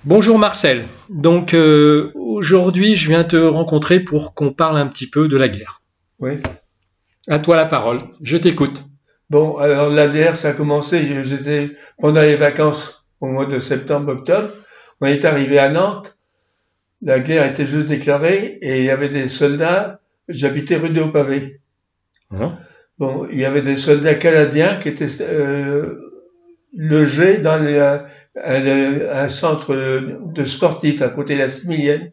Bonjour Marcel. Donc aujourd'hui, je viens te rencontrer pour qu'on parle un petit peu de la guerre. Oui. À toi la parole. Je t'écoute. Bon, alors la guerre, ça a commencé, j'étais pendant les vacances au mois de septembre-octobre. On est arrivé à Nantes, la guerre était juste déclarée et il y avait des soldats, j'habitais rue des Hauts-Pavés. Hein. Bon, il y avait des soldats canadiens qui étaient logés dans un centre de sportifs à côté de la Similienne.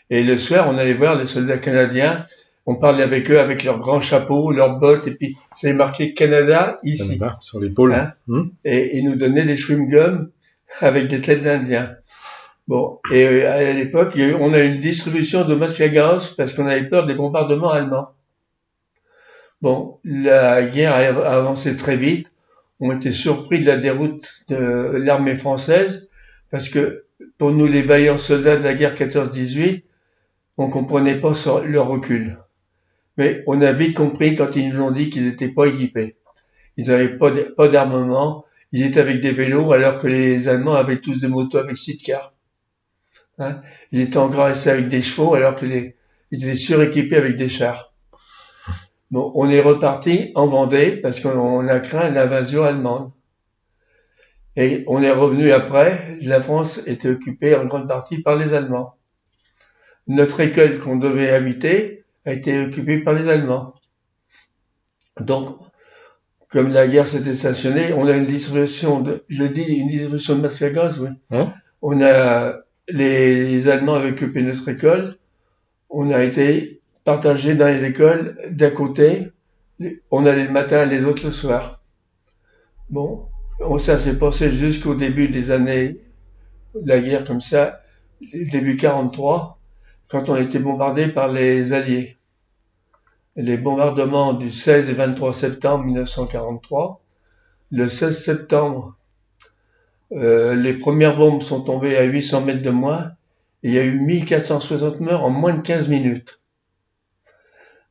Et le soir, on allait voir les soldats canadiens, on parlait avec eux avec leurs grands chapeaux, leurs bottes, et puis c'est marqué Canada ici. Canada, sur l'épaule. Hein, et ils nous donnaient des chewing-gums avec des têtes d'Indiens. Bon, et à l'époque, on a eu une distribution de masques à gaz parce qu'on avait peur des bombardements allemands. Bon, la guerre a avancé très vite. On était surpris de la déroute de l'armée française parce que pour nous, les vaillants soldats de la guerre 14-18, on comprenait pas leur recul. Mais on a vite compris quand ils nous ont dit qu'ils n'étaient pas équipés. Ils n'avaient pas d'armement. Ils étaient avec des vélos alors que les Allemands avaient tous des motos avec sidecar. Hein, ils étaient engraissés avec des chevaux alors que ils étaient suréquipés avec des chars. Bon, on est reparti en Vendée parce qu'on a craint l'invasion allemande. Et on est revenu après. La France était occupée en grande partie par les Allemands. Notre école qu'on devait habiter a été occupée par les Allemands. Donc, comme la guerre s'était stationnée, on a une distribution une distribution de masques à gaz, oui. Hein. On a, les Allemands avaient occupé notre école. On a été partagés dans les écoles d'à côté. On allait le matin, les autres le soir. Bon, ça s'est passé jusqu'au début des années de la guerre comme ça, début 43, quand on a été bombardé par les Alliés. Les bombardements du 16 et 23 septembre 1943. Le 16 septembre, les premières bombes sont tombées à 800 mètres de moi et il y a eu 1460 morts en moins de 15 minutes.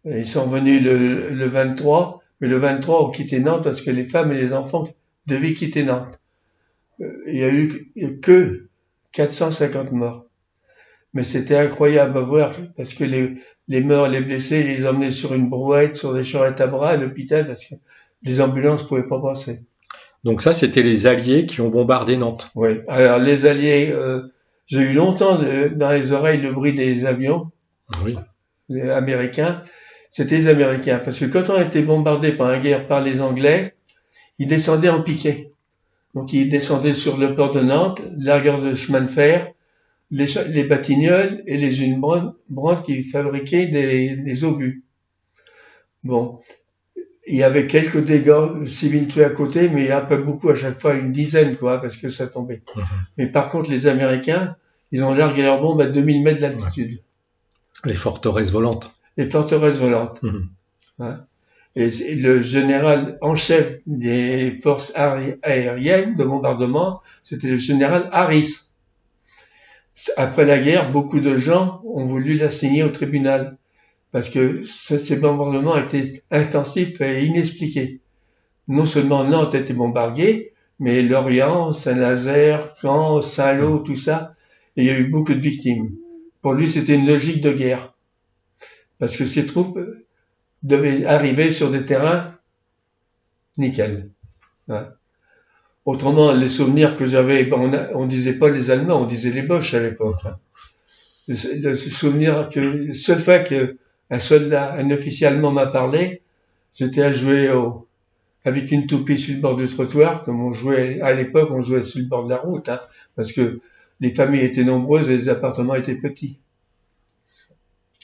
Et ils sont venus le 23, mais le 23 on quittait Nantes parce que les femmes et les enfants devaient quitter Nantes. Il y a eu que 450 morts. Mais c'était incroyable à voir parce que les morts et les blessés, ils les emmenaient sur une brouette, sur des charrettes à bras à l'hôpital parce que les ambulances pouvaient pas passer. Donc ça, c'était les Alliés qui ont bombardé Nantes. Oui. Alors les Alliés, j'ai eu longtemps dans les oreilles le bruit des avions. Oui. Les Américains. C'était les Américains parce que quand on a été bombardé par la guerre par les Anglais, ils descendaient en piquet. Donc ils descendaient sur le port de Nantes, la gare de chemin de fer, les Batignolles et les usines Brandt qui fabriquaient des obus. Bon, il y avait quelques dégâts civils tués à côté, mais il n'y a pas beaucoup à chaque fois, une dizaine, quoi, parce que ça tombait. Mais par contre, les Américains, ils ont largué leurs bombes à 2000 mètres d'altitude. Les forteresses volantes. Les forteresses volantes. Hein. Et le général en chef des forces aériennes de bombardement, c'était le général Harris. Après la guerre, beaucoup de gens ont voulu l'assigner au tribunal parce que ces bombardements étaient intensifs et inexpliqués. Non seulement Nantes était bombardée, mais Lorient, Saint-Nazaire, Caen, Saint-Lô, tout ça, et il y a eu beaucoup de victimes. Pour lui, c'était une logique de guerre parce que ces troupes devaient arriver sur des terrains nickel. Hein. Autrement, les souvenirs que j'avais, on disait pas les Allemands, on disait les Boches à l'époque. Hein. Le souvenir que, seule fois que un soldat, un officier allemand m'a parlé, j'étais à jouer avec une toupie sur le bord du trottoir, comme on jouait, à l'époque, on jouait sur le bord de la route, hein, parce que les familles étaient nombreuses et les appartements étaient petits.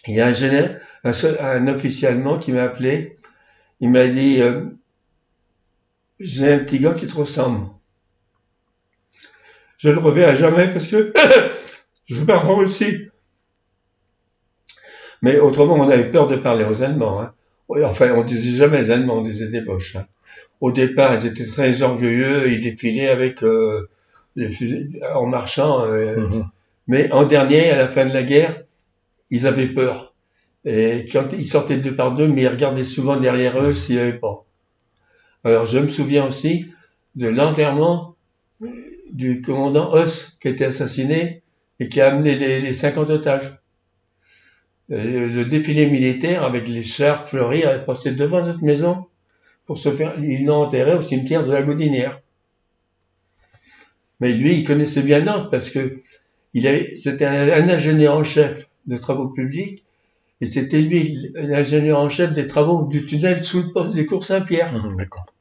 Il y a un officier allemand qui m'a appelé, il m'a dit, j'ai un petit gars qui te ressemble. Je le reverrai jamais parce que je pars en Russie. Mais autrement, on avait peur de parler aux Allemands. Hein. Enfin, on disait jamais les Allemands, on disait des Boches. Hein. Au départ, ils étaient très orgueilleux, ils défilaient avec les fusils en marchant. Mais en dernier, à la fin de la guerre, ils avaient peur. Et quand ils sortaient deux par deux, mais ils regardaient souvent derrière eux s'il n'y avait pas. Alors, je me souviens aussi de l'enterrement du commandant Hoss qui a été assassiné et qui a amené les 50 otages. Le défilé militaire avec les chars fleuris a passé devant notre maison pour se faire, ils l'ont enterré au cimetière de la Gaudinière. Mais lui, il connaissait bien Nantes parce que c'était un ingénieur en chef de travaux publics et c'était lui l'ingénieur en chef des travaux du tunnel sous les cours Saint-Pierre. D'accord.